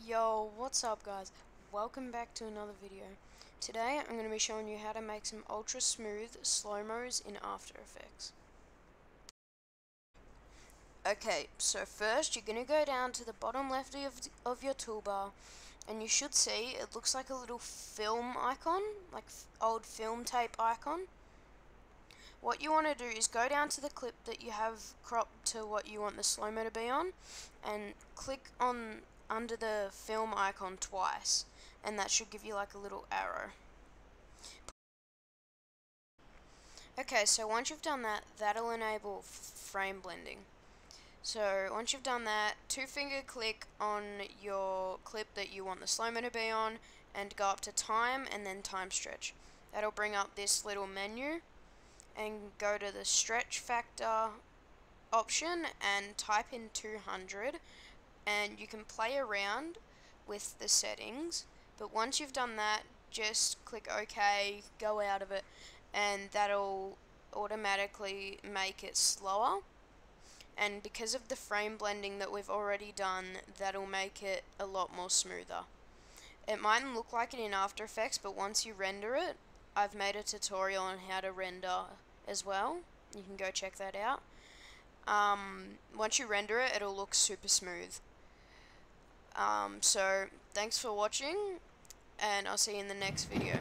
Yo, what's up guys? Welcome back to another video. Today I'm going to be showing you how to make some ultra smooth slow-mos in After Effects. Okay, so first you're going to go down to the bottom left of your toolbar and you should see it looks like a little film icon, like old film tape icon. What you want to do is go down to the clip that you have cropped to what you want the slow-mo to be on and click on under the film icon twice, and that should give you like a little arrow. Okay, so once you've done that, that'll enable frame blending. So once you've done that, two-finger click on your clip that you want the slow-mo to be on and go up to time and then time stretch. That'll bring up this little menu and go to the stretch factor option and type in 200, and you can play around with the settings, but once you've done that, just click OK, go out of it, and that'll automatically make it slower. And because of the frame blending that we've already done, that'll make it a lot more smoother. It mightn't look like it in After Effects, but once you render it, I've made a tutorial on how to render as well. You can go check that out. Once you render it, it'll look super smooth. So thanks for watching, and I'll see you in the next video.